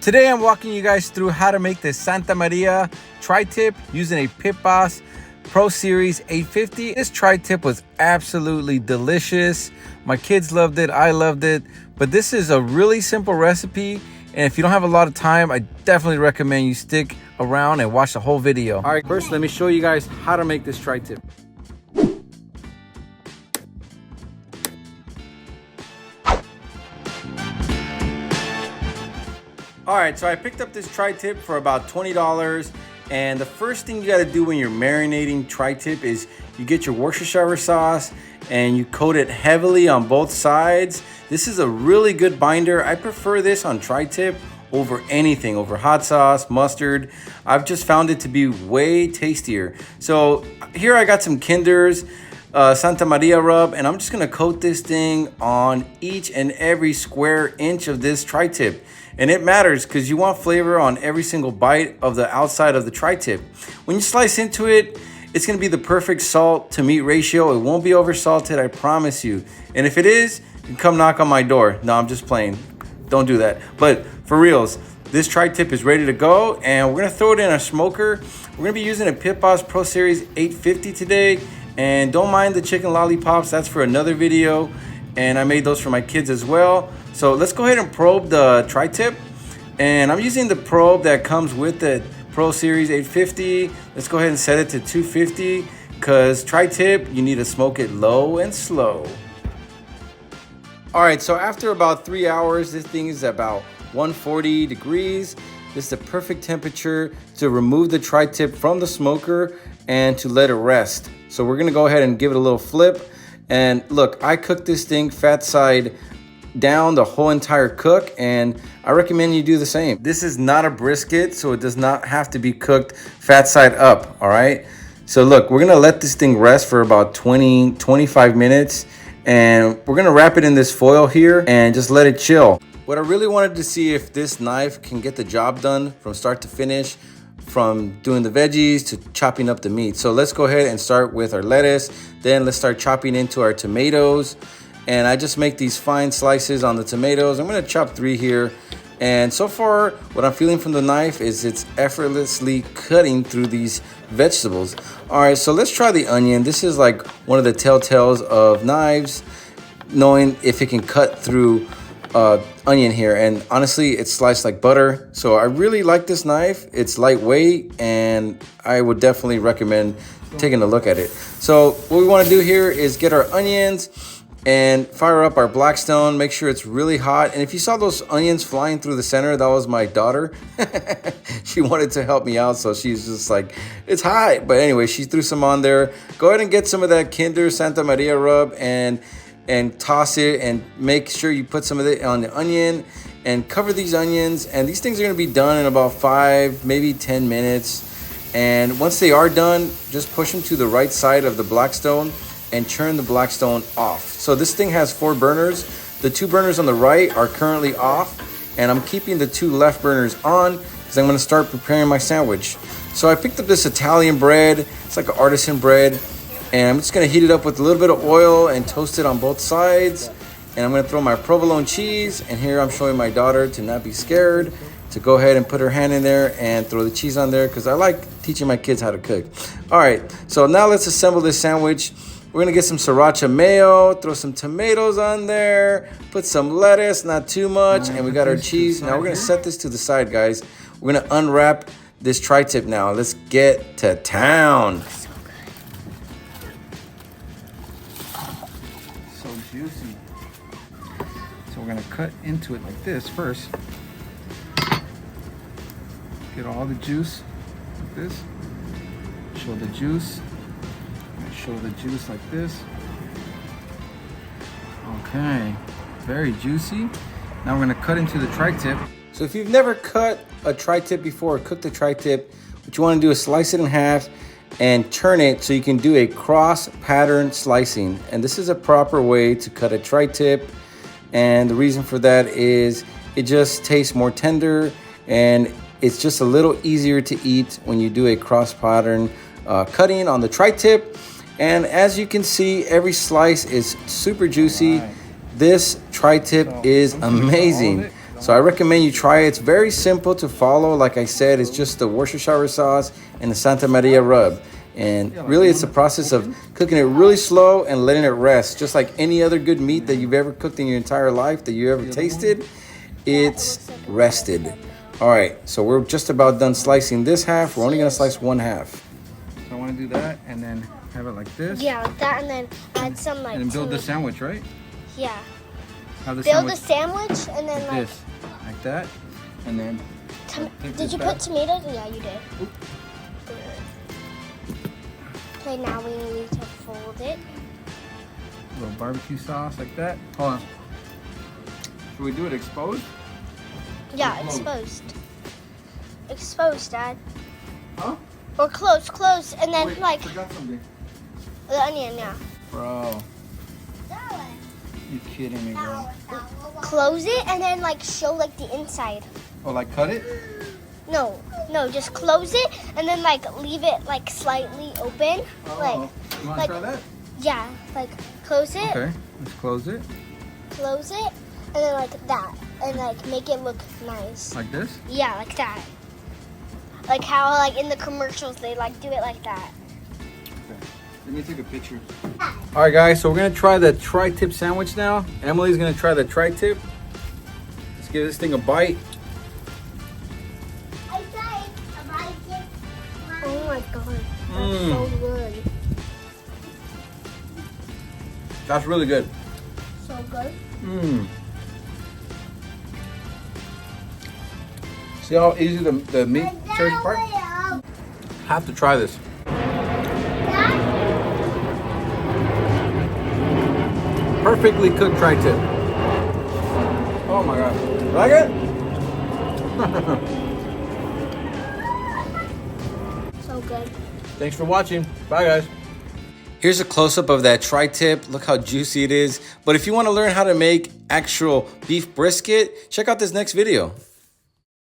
Today I'm walking you guys through how to make this Santa Maria tri-tip using a PITBOSS Pro Series 850. This tri-tip was absolutely delicious. My kids loved it, I loved it. But this is a really simple recipe, and if you don't have a lot of time, I definitely recommend you stick around and watch the whole video. All right, first let me show you guys how to make this tri-tip. All right, so I picked up this tri-tip for about $20. And the first thing you gotta do when you're marinating tri-tip is you get your Worcestershire sauce and you coat it heavily on both sides. This is a really good binder. I prefer this on tri-tip over anything, over hot sauce, mustard. I've just found it to be way tastier. So here I got some Kinder's Santa Maria rub, and I'm just gonna coat this thing on each and every square inch of this tri-tip. And it matters because you want flavor on every single bite of the outside of the tri-tip. When you slice into it, it's gonna be the perfect salt to meat ratio. It won't be over salted, I promise you. And if it is, you can come knock on my door. No, I'm just playing. Don't do that. But for reals, this tri-tip is ready to go, and we're gonna throw it in a smoker. We're gonna be using a PITBOSS Pro Series 850 today. And don't mind the chicken lollipops, that's for another video. And I made those for my kids as well. So let's go ahead and probe the tri-tip. And I'm using the probe that comes with the Pro Series 850. Let's go ahead and set it to 250 because tri-tip, you need to smoke it low and slow. All right, so after about 3 hours, this thing is about 140 degrees. This is the perfect temperature to remove the tri-tip from the smoker and to let it rest. So we're gonna go ahead and give it a little flip. And look, I cooked this thing fat side down the whole entire cook, and I recommend you do the same. This is not a brisket, so it does not have to be cooked fat side up, all right? So look, we're gonna let this thing rest for about 25 minutes, and we're gonna wrap it in this foil here and just let it chill. What I really wanted to see if this knife can get the job done from start to finish, from doing the veggies to chopping up the meat. So let's go ahead and start with our lettuce. Then let's start chopping into our tomatoes. And I just make these fine slices on the tomatoes. I'm gonna chop 3 here. And so far, what I'm feeling from the knife is it's effortlessly cutting through these vegetables. All right, so let's try the onion. This is like one of the telltales of knives, knowing if it can cut through onion here. And honestly, it's sliced like butter. So I really like this knife. It's lightweight, and I would definitely recommend taking a look at it. So what we wanna do here is get our onions and fire up our Blackstone. Make sure it's really hot. And if you saw those onions flying through the center, that was my daughter. She wanted to help me out, so she's just like, it's hot. But anyway, she threw some on there. Go ahead and get some of that Kinder Santa Maria rub and toss it, and make sure you put some of it on the onion and cover these onions. And these things are gonna be done in about 5, maybe 10 minutes. And once they are done, just push them to the right side of the Blackstone and turn the Blackstone off. So this thing has 4 burners. The 2 burners on the right are currently off, and I'm keeping the 2 left burners on because I'm gonna start preparing my sandwich. So I picked up this Italian bread. It's like an artisan bread. And I'm just gonna heat it up with a little bit of oil and toast it on both sides. And I'm gonna throw my provolone cheese. And here I'm showing my daughter to not be scared, to go ahead and put her hand in there and throw the cheese on there, because I like teaching my kids how to cook. All right, so now let's assemble this sandwich. We're gonna get some sriracha mayo, throw some tomatoes on there, put some lettuce, not too much, and we got our cheese. Now we're gonna set this to the side, guys. We're gonna unwrap this tri-tip now. Let's get to town. So juicy. So we're gonna cut into it like this first. Get all the juice like this. Show the juice. Show the juice like this. Okay, very juicy. Now we're gonna cut into the tri-tip. So if you've never cut a tri-tip before or cooked a tri-tip, what you wanna do is slice it in half and turn it so you can do a cross pattern slicing. And this is a proper way to cut a tri-tip. And the reason for that is it just tastes more tender, and it's just a little easier to eat when you do a cross pattern cutting on the tri-tip. And as you can see, every slice is super juicy. This tri-tip is amazing. So I recommend you try it. It's very simple to follow. Like I said, it's just the Worcestershire sauce and the Santa Maria rub. And really, it's a process of cooking it really slow and letting it rest. Just like any other good meat that you've ever cooked in your entire life, that you ever tasted, it's rested. All right, so we're just about done slicing this half. We're only gonna slice one half. So I wanna do that and then have it like this. Yeah, like that, and then add some like. And then build the sandwich, right? Yeah. Have the Build a sandwich and then like this, like that, and then. Did you put tomatoes? Yeah, you did. Oop. Okay, now we need to fold it. A little barbecue sauce like that. Hold on. Should we do it exposed? Yeah, Close. exposed. Exposed, Dad. Huh? Or close, and then Wait, like forgot something. the onion. Yeah. Bro, you kidding me, bro? Close it and then like show like the inside. Oh, like cut it? No, just close it and then like leave it like slightly open. Oh, Like, you wanna like try that? yeah, like close it, Okay, let's close it. and then like that, and like make it look nice. Like this? Yeah, like that. Like how like in the commercials they like do it like that. Okay. Let me take a picture. All right, guys, so we're gonna try the tri-tip sandwich now. Emily's gonna try the tri-tip. Let's give this thing a bite. Oh my god, that's Mm. so good. That's really good. So good. Mmm. See how easy the meat tears apart? Have to try this. Perfectly cooked tri-tip. Oh my god. You like it? So good. Thanks for watching. Bye, guys. Here's a close-up of that tri-tip. Look how juicy it is. But if you want to learn how to make actual beef brisket, check out this next video.